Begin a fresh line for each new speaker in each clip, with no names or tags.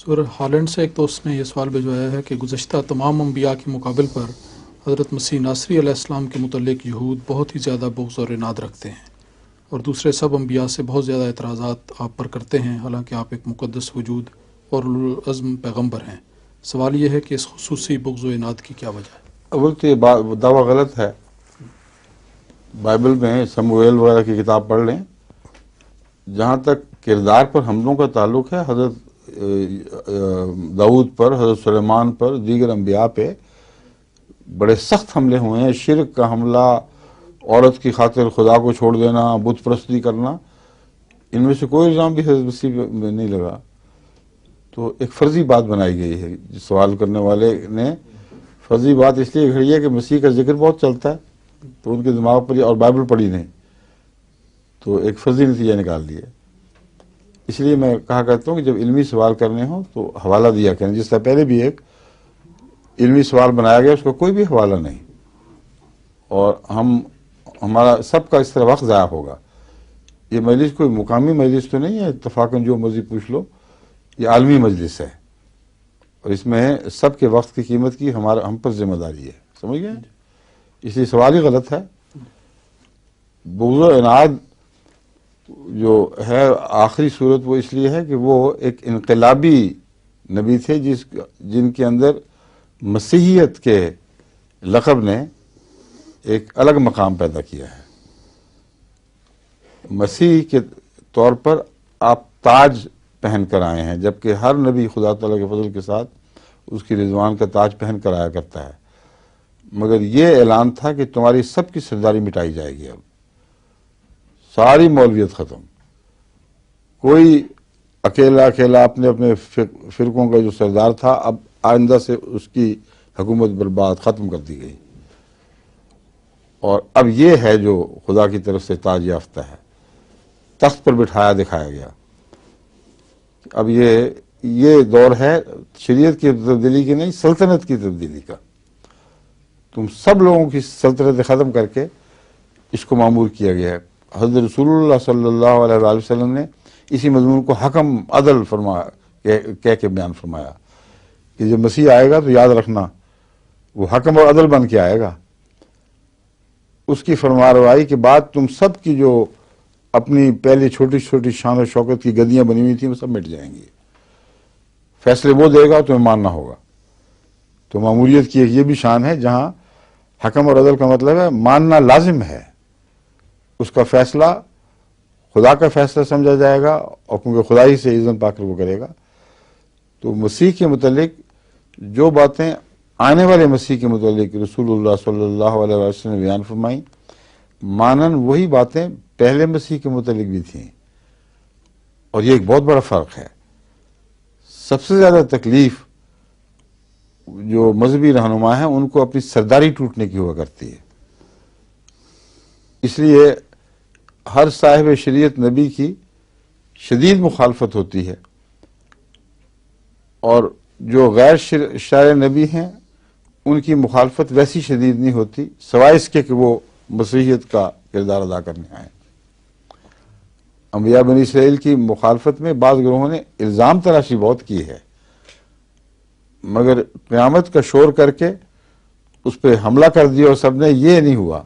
سورہ ہالینڈ سے ایک دوست نے یہ سوال بھجوایا ہے کہ گزشتہ تمام انبیاء کے مقابل پر حضرت مسیح ناصری علیہ السلام کے متعلق یہود بہت ہی زیادہ بغض اور عناد رکھتے ہیں اور دوسرے سب انبیاء سے بہت زیادہ اعتراضات آپ پر کرتے ہیں، حالانکہ آپ ایک مقدس وجود اور اولوالعزم پیغمبر ہیں۔ سوال یہ ہے کہ اس خصوصی بغض و عناد کی کیا وجہ ہے؟
اول تو یہ دعویٰ غلط ہے۔ بائبل میں سمویل وغیرہ کی کتاب پڑھ لیں، جہاں تک کردار پر حملوں کا تعلق ہے، حضرت داؤد پر، حضرت سلیمان پر، دیگر انبیاء پہ بڑے سخت حملے ہوئے ہیں۔ شرک کا حملہ، عورت کی خاطر خدا کو چھوڑ دینا، بت پرستی کرنا، ان میں سے کوئی الزام بھی حضرت مسیح میں نہیں لگا۔ تو ایک فرضی بات بنائی گئی ہے، سوال کرنے والے نے فرضی بات اس لیے گھڑی ہے کہ مسیح کا ذکر بہت چلتا ہے، تو ان کے دماغ پر اور بائبل پڑھی نہیں، تو ایک فرضی نتیجہ نکال لیے۔ اس لیے میں کہا کرتا ہوں کہ جب علمی سوال کرنے ہوں تو حوالہ دیا کریں۔ جس سے پہلے بھی ایک علمی سوال بنایا گیا، اس کا کوئی بھی حوالہ نہیں، اور ہمارا سب کا اس طرح وقت ضائع ہوگا۔ یہ مجلس کوئی مقامی مجلس تو نہیں ہے اتفاقاً جو مرضی پوچھ لو، یہ عالمی مجلس ہے، اور اس میں سب کے وقت کی قیمت کی ہم پر ذمہ داری ہے، سمجھ گئے؟ اس لیے سوال ہی غلط ہے۔ بغض و عناد جو ہے آخری صورت وہ اس لیے ہے کہ وہ ایک انقلابی نبی تھے جن کے اندر مسیحیت کے لقب نے ایک الگ مقام پیدا کیا ہے۔ مسیح کے طور پر آپ تاج پہن کر آئے ہیں، جبکہ ہر نبی خدا تعالیٰ کے فضل کے ساتھ اس کی رضوان کا تاج پہن کر آیا کرتا ہے، مگر یہ اعلان تھا کہ تمہاری سب کی سرداری مٹائی جائے گی۔ اب ساری مولویت ختم، کوئی اکیلا اپنے فرقوں کا جو سردار تھا، اب آئندہ سے اس کی حکومت برباد ختم کر دی گئی، اور اب یہ ہے جو خدا کی طرف سے تاج یافتہ ہے، تخت پر بٹھایا دکھایا گیا۔ اب یہ دور ہے شریعت کی تبدیلی کی نہیں، سلطنت کی تبدیلی کا۔ تم سب لوگوں کی سلطنت ختم کر کے اس کو معمور کیا گیا ہے۔ حضرت رسول اللہ صلی اللہ علیہ وآلہ وسلم نے اسی مضمون کو حکم عدل کہہ کے بیان فرمایا کہ جب مسیح آئے گا تو یاد رکھنا وہ حکم اور عدل بن کے آئے گا۔ اس کی فرمانروائی کے بعد تم سب کی جو اپنی پہلے چھوٹی چھوٹی شان و شوکت کی گدیاں بنی ہوئی تھیں وہ سب مٹ جائیں گی۔ فیصلے وہ دے گا تمہیں ماننا ہوگا۔ تو معمولیت کی ایک یہ بھی شان ہے جہاں حکم اور عدل کا مطلب ہے ماننا لازم ہے، اس کا فیصلہ خدا کا فیصلہ سمجھا جائے گا، اور کیونکہ خدا ہی سے اذن پا کر وہ کرے گا۔ تو مسیح کے متعلق جو باتیں آنے والے مسیح کے متعلق رسول اللہ صلی اللہ علیہ وسلم نے بیان فرمائیں، مانن وہی باتیں پہلے مسیح کے متعلق بھی تھیں، اور یہ ایک بہت بڑا فرق ہے۔ سب سے زیادہ تکلیف جو مذہبی رہنما ہیں ان کو اپنی سرداری ٹوٹنے کی ہوا کرتی ہے، اس لیے ہر صاحب شریعت نبی کی شدید مخالفت ہوتی ہے، اور جو غیر شارع نبی ہیں ان کی مخالفت ویسی شدید نہیں ہوتی، سوائے اس کے کہ وہ مسیحیت کا کردار ادا کرنے آئیں۔ انبیاء بنی اسرائیل کی مخالفت میں بعض گروہوں نے الزام تراشی بہت کی ہے، مگر قیامت کا شور کر کے اس پہ حملہ کر دیا اور سب نے، یہ نہیں ہوا۔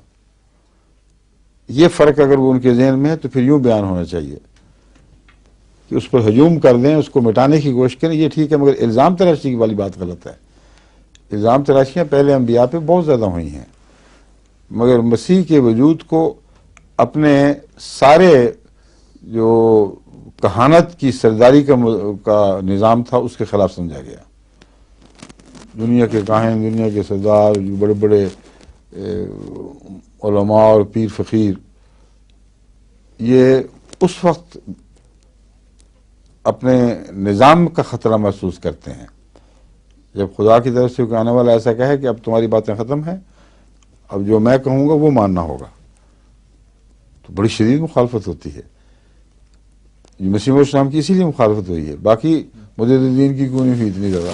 یہ فرق اگر وہ ان کے ذہن میں ہے تو پھر یوں بیان ہونا چاہیے کہ اس پر ہجوم کر دیں، اس کو مٹانے کی کوشش کریں، یہ ٹھیک ہے، مگر الزام تراشی کی والی بات غلط ہے۔ الزام تراشیاں پہلے انبیاء پہ بہت زیادہ ہوئی ہیں، مگر مسیح کے وجود کو اپنے سارے جو کہانت کی سرداری کا نظام تھا اس کے خلاف سمجھا گیا۔ دنیا کے کاہن، دنیا کے سردار، جو بڑے بڑے علماء اور پیر فقیر، یہ اس وقت اپنے نظام کا خطرہ محسوس کرتے ہیں جب خدا کی طرف سے کوئی آنے والا ایسا کہے کہ اب تمہاری باتیں ختم ہیں، اب جو میں کہوں گا وہ ماننا ہوگا، تو بڑی شدید مخالفت ہوتی ہے۔ مسیح علیہ السلام کی اسی لیے مخالفت ہوئی ہے، باقی مجددین کی کیوں نہیں ہوئی اتنی زیادہ؟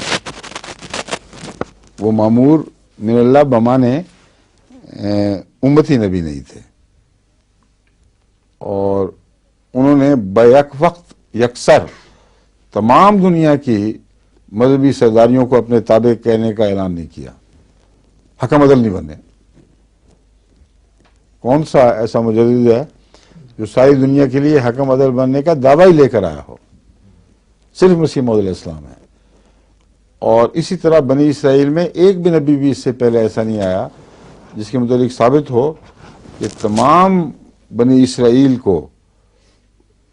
وہ مامور من اللہ بمانے امتی نبی نہیں تھے، اور انہوں نے بیک وقت یکسر تمام دنیا کی مذہبی سرداریوں کو اپنے تابع کہنے کا اعلان نہیں کیا، حکم عدل نہیں بنے۔ کون سا ایسا مجدد ہے جو ساری دنیا کے لیے حکم عدل بننے کا دعویٰ ہی لے کر آیا ہو؟ صرف مسیح موعود علیہ السلام ہے۔ اور اسی طرح بنی اسرائیل میں ایک بھی نبی بھی اس سے پہلے ایسا نہیں آیا جس کے متعلق ثابت ہو کہ تمام بنی اسرائیل کو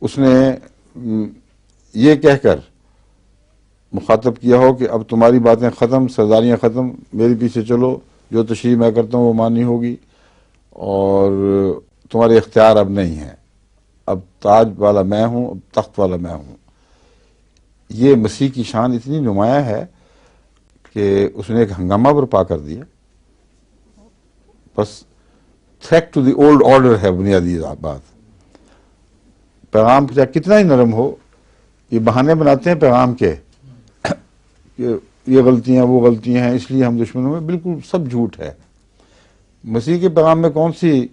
اس نے یہ کہہ کر مخاطب کیا ہو کہ اب تمہاری باتیں ختم، سرداریاں ختم، میرے پیچھے چلو، جو تشریح میں کرتا ہوں وہ ماننی ہوگی، اور تمہارے اختیار اب نہیں ہے، اب تاج والا میں ہوں، اب تخت والا میں ہوں۔ یہ مسیح کی شان اتنی نمایاں ہے کہ اس نے ایک ہنگامہ برپا کر دیا۔ بس threat to the old order ہے بنیادی بات۔ پیغام چاہے کتنا ہی نرم ہو، یہ بہانے بناتے ہیں پیغام کے کہ یہ غلطیاں وہ غلطیاں ہیں اس لیے ہم دشمنوں میں، بالکل سب جھوٹ ہے۔ مسیح کے پیغام میں کون سی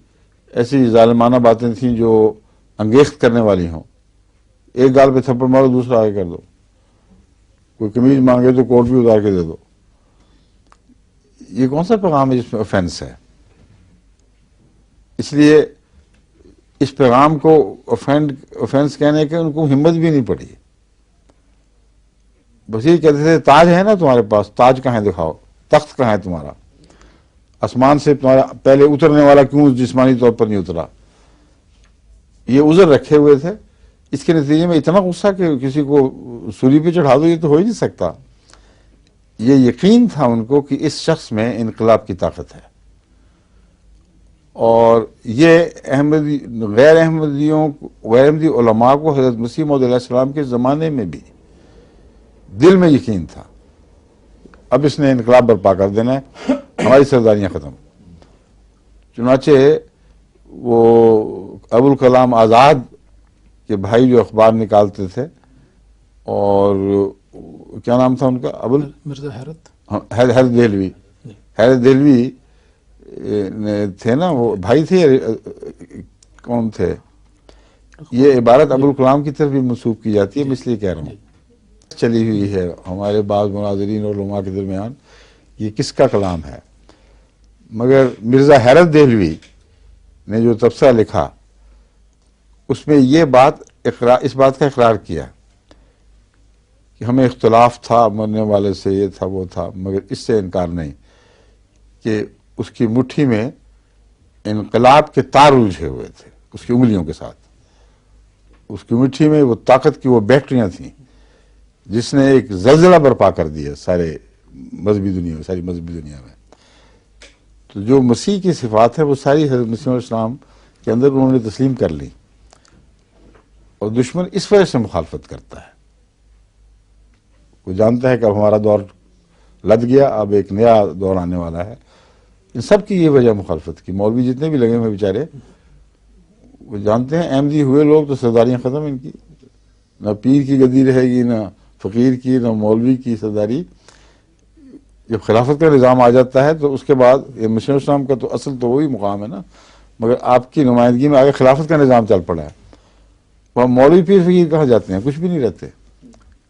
ایسی ظالمانہ باتیں تھیں جو انگیخت کرنے والی ہوں؟ ایک گال پہ تھپڑ مارو، دوسرا آگے کر دو، کوئی قمیض مانگے تو کوٹ بھی اتار کے دے دو۔ یہ کون سا پیغام ہے جس میں آفینس ہے؟ اس لیے اس پیغام کو آفینس کہنے کے ان کو ہمت بھی نہیں پڑی۔ بس یہ کہتے تھے تاج ہے نا تمہارے پاس، تاج کہاں ہے دکھاؤ، تخت کہاں ہے تمہارا، آسمان سے تمہارا پہلے اترنے والا کیوں جسمانی طور پر نہیں اترا؟ یہ عذر رکھے ہوئے تھے۔ اس کے نتیجے میں اتنا غصہ کہ کسی کو سولی پہ چڑھا دو، یہ تو ہو ہی نہیں سکتا۔ یہ یقین تھا ان کو کہ اس شخص میں انقلاب کی طاقت ہے، اور یہ غیر احمدی علماء کو حضرت مسیح موعود علیہ السلام کے زمانے میں بھی دل میں یقین تھا، اب اس نے انقلاب برپا کر دینا ہے، ہماری سرداریاں ختم۔ چنانچہ وہ ابوالکلام آزاد کے بھائی جو اخبار نکالتے تھے، اور کیا نام تھا ان کا،
مرزا حیرت،
حیرت دہلوی، حیرت دہلوی تھے نا، وہ بھائی تھے، کون تھے؟ یہ عبارت ابوالکلام کی طرف بھی منسوب کی جاتی ہے، میں اس لیے کہہ رہا ہوں، چلی ہوئی ہے ہمارے بعض مناظرین اور علماء کے درمیان، یہ کس کا کلام ہے؟ مگر مرزا حیرت دہلوی نے جو تبصرہ لکھا اس میں یہ بات اس بات کا اقرار کیا کہ ہمیں اختلاف تھا مرنے والے سے، یہ تھا وہ تھا، مگر اس سے انکار نہیں کہ اس کی مٹھی میں انقلاب کے تار الجھے ہوئے تھے، اس کی انگلیوں کے ساتھ، اس کی مٹھی میں وہ طاقت کی وہ بیٹریاں تھیں جس نے ایک زلزلہ برپا کر دیا ساری مذہبی دنیا میں۔ تو جو مسیح کی صفات ہے وہ ساری حضرت مسیح علیہ السلام کے اندر انہوں نے تسلیم کر لی، اور دشمن اس وجہ سے مخالفت کرتا ہے، وہ جانتا ہے کہ اب ہمارا دور لد گیا، اب ایک نیا دور آنے والا ہے۔ ان سب کی یہ وجہ مخالفت کی، مولوی جتنے بھی لگے ہوئے بیچارے وہ جانتے ہیں احمدی ہوئے لوگ تو سرداریاں ختم ان کی، نہ پیر کی گدی رہے گی، نہ فقیر کی، نہ مولوی کی سرداری۔ جب خلافت کا نظام آ جاتا ہے تو اس کے بعد یہ مسیح علیہ السلام کا تو اصل تو وہی مقام ہے نا، مگر آپ کی نمائندگی میں آگے خلافت کا نظام چل پڑا ہے، وہاں مولوی پیر فقیر کہاں جاتے ہیں؟ کچھ بھی نہیں رہتے۔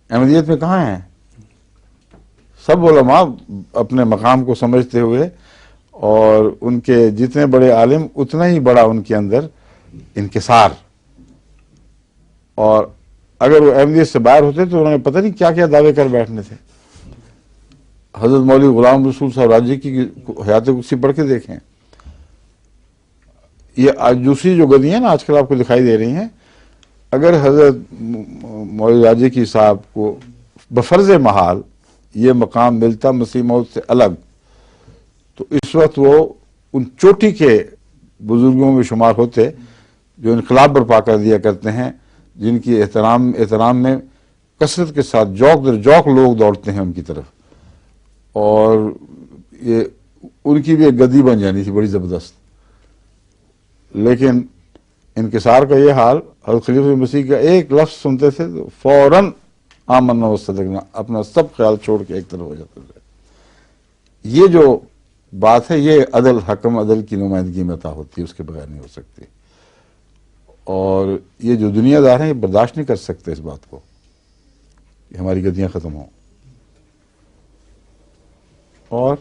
احمدیت میں کہاں ہیں؟ سب علماء اپنے مقام کو سمجھتے ہوئے، اور ان کے جتنے بڑے عالم اتنا ہی بڑا ان کے اندر انکسار، اور اگر وہ احمدیت سے باہر ہوتے تو انہوں نے پتہ نہیں کیا کیا دعوے کر بیٹھنے تھے۔ حضرت مولوی غلام رسول صاحب راجی کی حیات قدسی پڑھ کے دیکھیں، یہ دوسری جو گدیاں نا آج کل آپ کو دکھائی دے رہی ہیں، اگر حضرت مولوی راجی کی صاحب کو بفرض محال یہ مقام ملتا مسیح موعود سے الگ، تو اس وقت وہ ان چوٹی کے بزرگوں میں شمار ہوتے جو انقلاب برپا کر دیا کرتے ہیں، جن کی احترام میں کثرت کے ساتھ جوک در جوک لوگ دوڑتے ہیں ان کی طرف، اور یہ ان کی بھی ایک گدی بن جانی تھی بڑی زبردست۔ لیکن انکسار کا یہ حال، حضرت خلیفہ مسیح کا ایک لفظ سنتے تھے تو فوراً آمنا وصدقنا، اپنا سب خیال چھوڑ کے ایک طرف ہو جاتے تھے۔ یہ جو بات ہے یہ عدل، حکم عدل کی نمائندگی میں عطا ہوتی ہے، اس کے بغیر نہیں ہو سکتی، اور یہ جو دنیا دار ہیں یہ برداشت نہیں کر سکتے اس بات کو کہ ہماری گدیاں ختم ہوں۔ اور